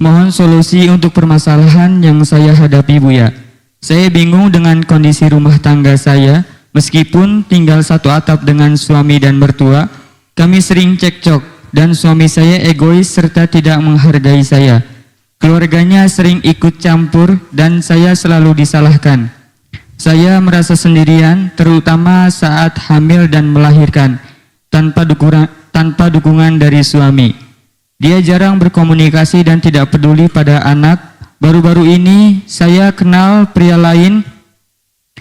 Mohon solusi untuk permasalahan yang saya hadapi, Buya. Saya bingung dengan kondisi rumah tangga saya. Meskipun tinggal satu atap dengan suami dan mertua, kami sering cekcok dan suami saya egois serta tidak menghargai saya. Keluarganya sering ikut campur dan saya selalu disalahkan. Saya merasa sendirian, terutama saat hamil dan melahirkan, tanpa dukungan dari suami. Dia jarang berkomunikasi dan tidak peduli pada anak. Baru-baru ini saya kenal pria lain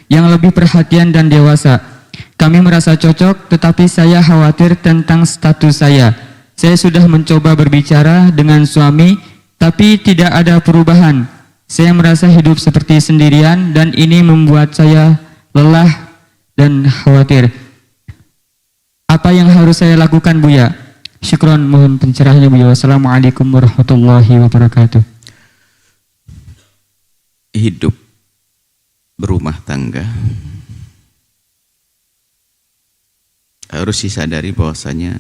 yang lebih perhatian dan dewasa. Kami merasa cocok, tetapi saya khawatir tentang status saya. Saya sudah mencoba berbicara dengan suami, tapi tidak ada perubahan. Saya merasa hidup seperti sendirian dan ini membuat saya lelah dan khawatir. Apa yang harus saya lakukan, Buya? Syukron, mohon pencerahannya, Buya. Wassalamualaikum warahmatullahi wabarakatuh. Hidup berumah tangga harus disadari bahwasanya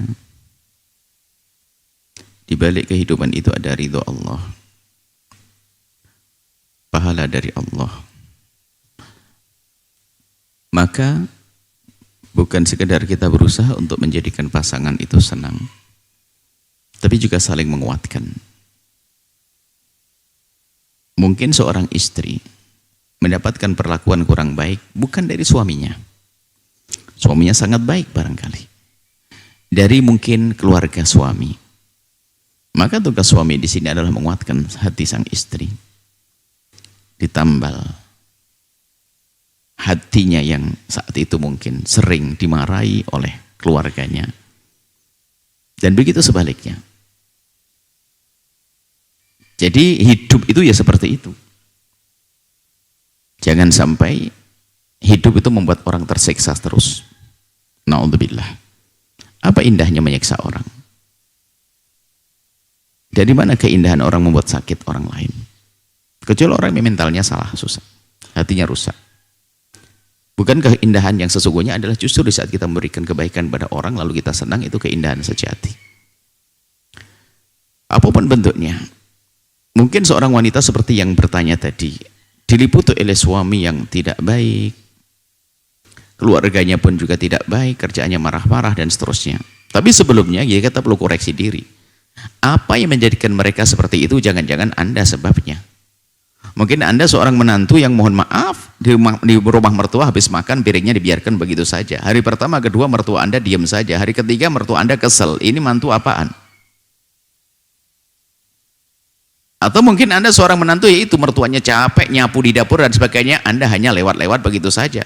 di balik kehidupan itu ada ridho Allah, pahala dari Allah. Maka bukan sekedar kita berusaha untuk menjadikan pasangan itu senang, tapi juga saling menguatkan. Mungkin seorang istri mendapatkan perlakuan kurang baik bukan dari suaminya. Suaminya sangat baik barangkali. Dari mungkin keluarga suami. Maka tugas suami di sini adalah menguatkan hati sang istri. Ditambal hatinya yang saat itu mungkin sering dimarahi oleh keluarganya. Dan begitu sebaliknya. Jadi hidup itu ya seperti itu. Jangan sampai hidup itu membuat orang tersiksa terus. Na'udzubillah. Apa indahnya menyiksa orang? Dari mana keindahan orang membuat sakit orang lain? Kecuali orang yang mentalnya salah, susah. Hatinya rusak. Bukan keindahan yang sesungguhnya adalah justru di saat kita memberikan kebaikan pada orang lalu kita senang, itu keindahan sejati. Apapun bentuknya. Mungkin seorang wanita seperti yang bertanya tadi, diliputi oleh suami yang tidak baik, keluarganya pun juga tidak baik, kerjaannya marah-marah dan seterusnya. Tapi sebelumnya ya kita perlu koreksi diri. Apa yang menjadikan mereka seperti itu? Jangan-jangan Anda sebabnya. Mungkin Anda seorang menantu yang mohon maaf di rumah mertua habis makan piringnya dibiarkan begitu saja. Hari pertama, kedua mertua Anda diam saja. Hari ketiga mertua Anda kesel. Ini mantu apaan? Atau mungkin Anda seorang menantu yaitu mertuanya capek nyapu di dapur dan sebagainya, Anda hanya lewat-lewat begitu saja.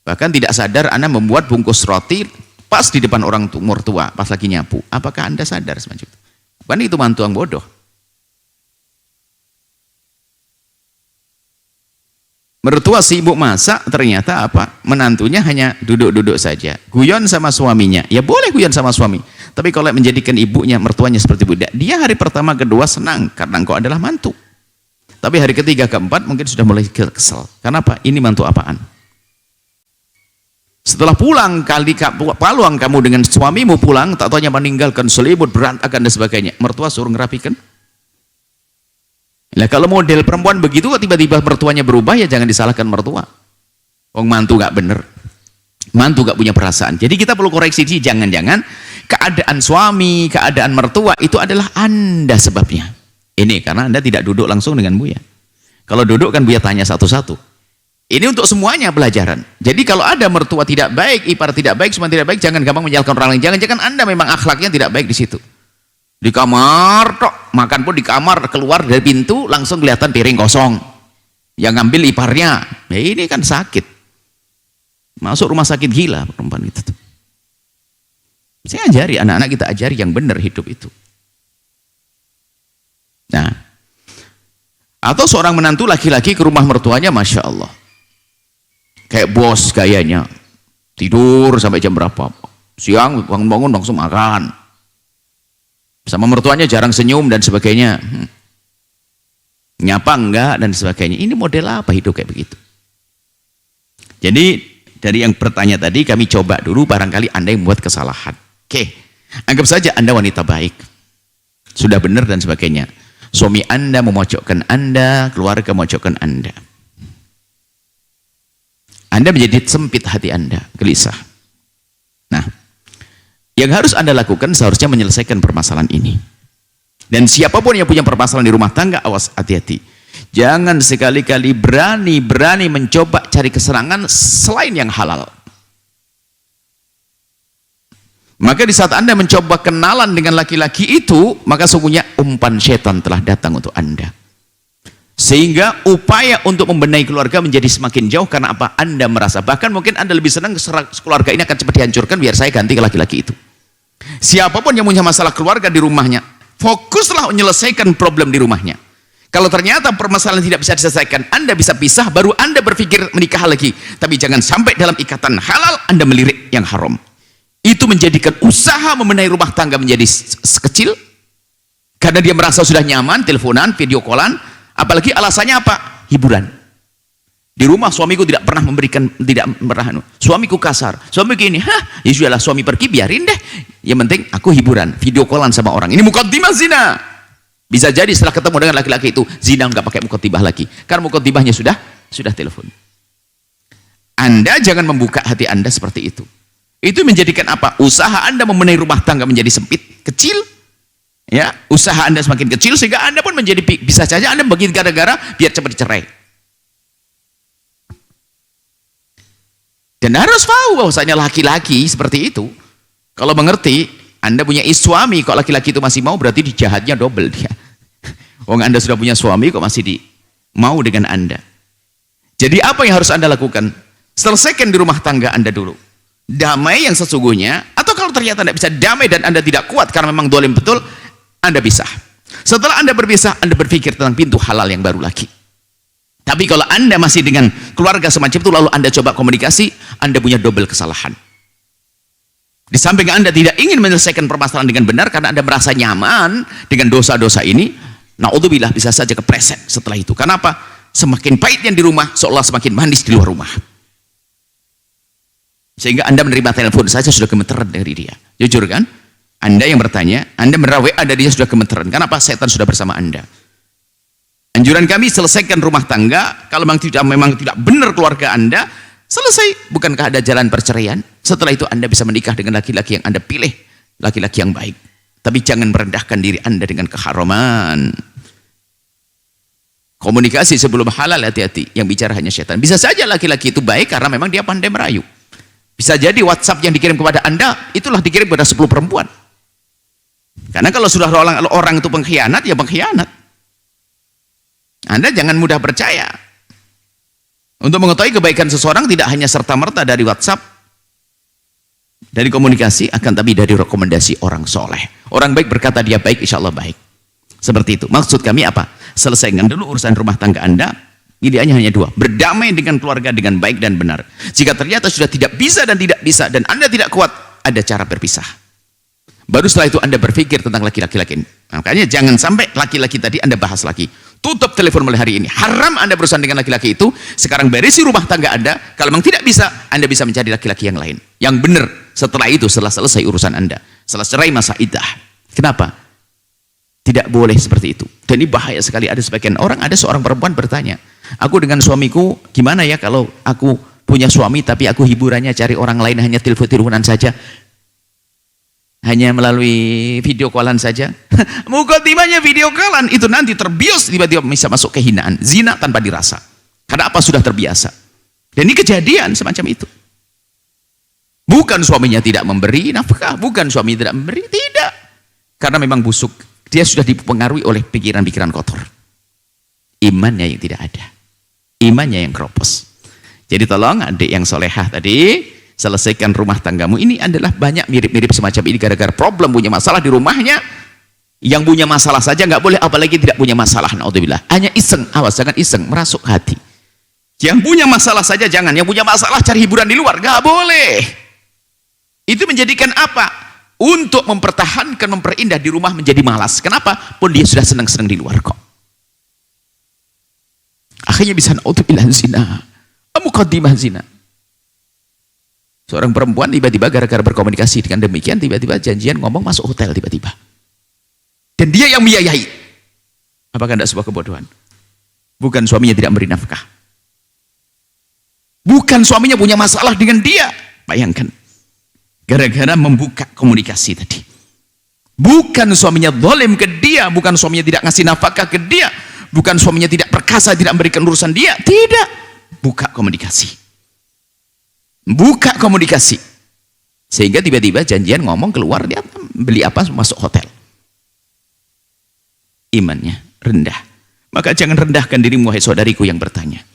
Bahkan tidak sadar Anda membuat bungkus roti pas di depan orang mertua pas lagi nyapu. Apakah Anda sadar semacam itu? Bukan itu mantu yang bodoh. Mertua sibuk masak, ternyata apa? Menantunya hanya duduk-duduk saja. Guyon sama suaminya. Ya boleh guyon sama suami. Tapi kalau menjadikan ibunya, mertuanya seperti budak, dia hari pertama, kedua senang karena engkau adalah mantu. Tapi hari ketiga, keempat mungkin sudah mulai kesel. Kenapa? Ini mantu apaan? Setelah pulang, paluang kamu dengan suamimu pulang, tak taunya meninggalkan selimut, berantakan dan sebagainya. Mertua suruh ngerapikan. Nah, kalau model perempuan begitu, tiba-tiba mertuanya berubah, ya jangan disalahkan mertua. Wong mantu gak bener. Mantu gak punya perasaan. Jadi kita perlu koreksi sih, jangan-jangan keadaan suami, keadaan mertua itu adalah Anda sebabnya. Ini karena Anda tidak duduk langsung dengan Buya. Kalau duduk kan Buya tanya satu-satu. Ini untuk semuanya pelajaran. Jadi kalau ada mertua tidak baik, ipar tidak baik, semua tidak baik, jangan gampang menyalahkan orang lain. Jangan-jangan Anda memang akhlaknya tidak baik di situ. Di kamar, tok, makan pun di kamar, keluar dari pintu langsung kelihatan piring kosong. Yang ngambil iparnya. Ya ini kan sakit. Masuk rumah sakit gila perempuan itu. Saya ajari, anak-anak kita ajari yang benar hidup itu. Nah, atau seorang menantu laki-laki ke rumah mertuanya, Masya Allah. Kayak bos gayanya. Tidur sampai jam berapa. Siang bangun-bangun langsung makan. Sama mertuanya jarang senyum dan sebagainya. Nyapa enggak dan sebagainya. Ini model apa hidup kayak begitu? Jadi dari yang bertanya tadi kami coba dulu, barangkali Anda yang membuat kesalahan. Oke, anggap saja Anda wanita baik, sudah benar dan sebagainya. Suami Anda memojokkan Anda, keluarga memojokkan Anda. Anda menjadi sempit hati Anda, gelisah. Nah, yang harus Anda lakukan seharusnya menyelesaikan permasalahan ini. Dan siapapun yang punya permasalahan di rumah tangga, awas, hati-hati. Jangan sekali-kali berani mencoba cari kesenangan selain yang halal. Maka di saat Anda mencoba kenalan dengan laki-laki itu, maka sungguhnya umpan setan telah datang untuk Anda. Sehingga upaya untuk membenahi keluarga menjadi semakin jauh. Karena apa? Anda merasa, bahkan mungkin Anda lebih senang keluarga ini akan cepat dihancurkan, biar saya ganti ke laki-laki itu. Siapapun yang punya masalah keluarga di rumahnya, fokuslah menyelesaikan problem di rumahnya. Kalau ternyata permasalahan tidak bisa diselesaikan, Anda bisa pisah, baru Anda berpikir menikah lagi. Tapi jangan sampai dalam ikatan halal Anda melirik yang haram. Itu menjadikan usaha membenahi rumah tangga menjadi kecil, karena dia merasa sudah nyaman, teleponan, video callan, apalagi alasannya apa? Hiburan. Di rumah suamiku tidak pernah suamiku kasar, suamiku ini, ya sudahlah, suami pergi, biarin deh, yang penting aku hiburan, video callan sama orang. Ini muqaddimah zina. Bisa jadi setelah ketemu dengan laki-laki itu, zina nggak pakai muqaddimah lagi, karena muqaddimahnya sudah telepon. Anda jangan membuka hati Anda seperti itu. Itu menjadikan apa? Usaha Anda membenahi rumah tangga menjadi sempit, kecil. Ya, usaha Anda semakin kecil sehingga Anda pun menjadi, bisa saja Anda bagi gara-gara biar cepat dicerai. Dan harus tahu bahwasanya laki-laki seperti itu, kalau mengerti, Anda punya suami, kok laki-laki itu masih mau, berarti jahatnya double dia. Wong Anda sudah punya suami, kok masih mau dengan Anda. Jadi apa yang harus Anda lakukan? Selesaikan di rumah tangga Anda dulu. Damai yang sesungguhnya, atau kalau ternyata tidak bisa damai dan Anda tidak kuat karena memang dolim betul, Anda pisah. Setelah Anda berpisah, Anda berpikir tentang pintu halal yang baru lagi. Tapi kalau Anda masih dengan keluarga semacam itu, lalu Anda coba komunikasi, Anda punya double kesalahan. Di samping Anda tidak ingin menyelesaikan permasalahan dengan benar karena Anda merasa nyaman dengan dosa-dosa ini, naudzubillah, bisa saja kepleset setelah itu. Kenapa? Semakin pahit yang di rumah, seolah semakin manis di luar rumah. Sehingga Anda menerima telepon saja sudah gemeteran dari dia. Jujur kan? Anda yang bertanya, Anda menerima WA dari dia sudah gemeteran. Kenapa? Setan sudah bersama Anda. Anjuran kami, selesaikan rumah tangga. Kalau memang tidak benar keluarga Anda, selesai. Bukankah ada jalan perceraian? Setelah itu Anda bisa menikah dengan laki-laki yang Anda pilih, laki-laki yang baik. Tapi jangan merendahkan diri Anda dengan keharaman. Komunikasi sebelum halal, hati-hati. Yang bicara hanya setan. Bisa saja laki-laki itu baik karena memang dia pandai merayu. Bisa jadi WhatsApp yang dikirim kepada Anda, itulah dikirim kepada 10 perempuan. Karena kalau sudah orang itu pengkhianat, ya pengkhianat. Anda jangan mudah percaya. Untuk mengetahui kebaikan seseorang tidak hanya serta-merta dari WhatsApp, dari komunikasi, akan tapi dari rekomendasi orang soleh. Orang baik berkata dia baik, insya Allah baik. Seperti itu. Maksud kami apa? Selesaikan dulu urusan rumah tangga Anda. Pilihannya hanya dua, berdamai dengan keluarga dengan baik dan benar. Jika ternyata sudah tidak bisa dan Anda tidak kuat, ada cara berpisah. Baru setelah itu Anda berpikir tentang laki-laki lain. Makanya jangan sampai laki-laki tadi Anda bahas lagi. Tutup telepon mulai hari ini. Haram Anda berurusan dengan laki-laki itu. Sekarang berisi rumah tangga Anda. Kalau memang tidak bisa, Anda bisa mencari laki-laki yang lain, yang benar. Setelah itu, setelah selesai urusan Anda, setelah cerai masa iddah. Kenapa? Tidak boleh seperti itu. Dan ini bahaya sekali. Ada sebagian orang, ada seorang perempuan bertanya, aku dengan suamiku gimana ya kalau aku punya suami tapi aku hiburannya cari orang lain, hanya telepon-teleponan saja, hanya melalui video callan saja. Muqaddimahnya video callan itu nanti terbius, tiba-tiba bisa masuk kehinaan, zina tanpa dirasa. Karena apa? Sudah terbiasa. Dan ini kejadian semacam itu. Bukan suaminya tidak memberi nafkah, bukan suami tidak memberi, tidak. Karena memang busuk. Dia sudah dipengaruhi oleh pikiran-pikiran kotor. Imannya yang tidak ada. Imannya yang keropos. Jadi tolong adik yang solehah tadi, selesaikan rumah tanggamu. Ini adalah banyak mirip-mirip semacam ini gara-gara problem punya masalah di rumahnya. Yang punya masalah saja nggak boleh, apalagi tidak punya masalah. Naudzubillah. Hanya iseng, awas jangan iseng, merasuk hati. Yang punya masalah saja jangan, yang punya masalah cari hiburan di luar, nggak boleh. Itu menjadikan apa? Untuk mempertahankan, memperindah di rumah menjadi malas. Kenapa? Pun dia sudah senang-senang di luar kok. Akhirnya bisa naudzubillah zina. Muqaddimah zina. Seorang perempuan tiba-tiba gara-gara berkomunikasi dengan demikian, tiba-tiba janjian ngomong masuk hotel tiba-tiba. Dan dia yang biayai. Apakah tidak sebuah kebodohan? Bukan suaminya tidak memberi nafkah. Bukan suaminya punya masalah dengan dia. Bayangkan. Gara-gara membuka komunikasi tadi. Bukan suaminya zalim ke dia. Bukan suaminya tidak ngasih nafkah ke dia. Bukan suaminya tidak perkasa, tidak memberikan urusan dia. Tidak. Buka komunikasi. Buka komunikasi. Sehingga tiba-tiba janjian ngomong keluar, dia beli apa, masuk hotel. Imannya rendah. Maka jangan rendahkan dirimu, wahai saudariku yang bertanya.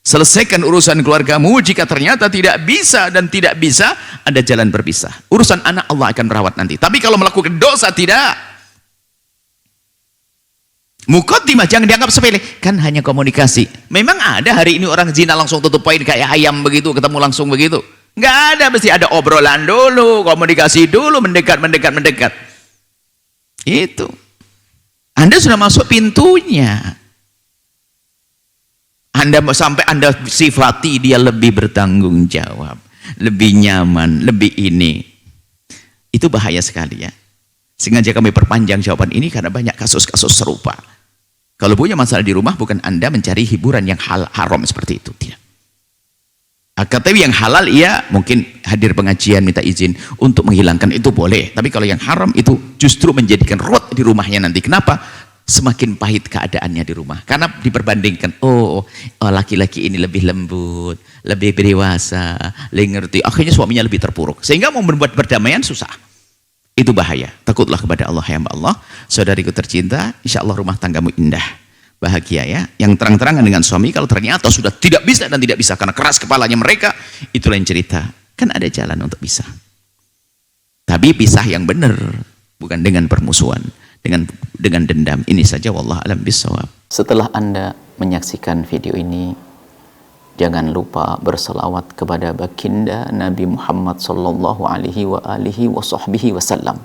Selesaikan urusan keluargamu. Jika ternyata tidak bisa dan tidak bisa, ada jalan berpisah. Urusan anak Allah akan merawat nanti. Tapi kalau melakukan dosa, tidak. Muqaddimah jangan dianggap sepele. Kan hanya komunikasi. Memang ada hari ini orang zina langsung tutup poin kayak ayam begitu, ketemu langsung begitu. Nggak ada, mesti ada obrolan dulu, komunikasi dulu, mendekat. Itu. Anda sudah masuk pintunya. Sampai Anda sifati dia lebih bertanggung jawab, lebih nyaman, lebih ini. Itu bahaya sekali ya. Sengaja kami perpanjang jawaban ini karena banyak kasus-kasus serupa. Kalau punya masalah di rumah, bukan Anda mencari hiburan yang haram seperti itu. Tidak. Tapi yang halal, iya, mungkin hadir pengajian minta izin untuk menghilangkan itu boleh. Tapi kalau yang haram itu justru menjadikan ruwet di rumahnya nanti. Kenapa? Semakin pahit keadaannya di rumah. Karena diperbandingkan, laki-laki ini lebih lembut, lebih dewasa, lebih ngerti. Akhirnya suaminya lebih terpuruk. Sehingga mau membuat perdamaian susah. Itu bahaya. Takutlah kepada Allah, ya Allah. Saudariku tercinta, insya Allah rumah tanggamu indah. Bahagia ya. Yang terang-terangan dengan suami, kalau ternyata sudah tidak bisa dan tidak bisa, karena keras kepalanya mereka, itu lain cerita. Kan ada jalan untuk bisa. Tapi pisah yang benar. Bukan dengan permusuhan. Dengan dendam. Ini saja, wallahu a'lam bishawab. Setelah Anda menyaksikan video ini, jangan lupa berselawat kepada baginda Nabi Muhammad sallallahu alaihi wa alihi wa sahbihi wasallam.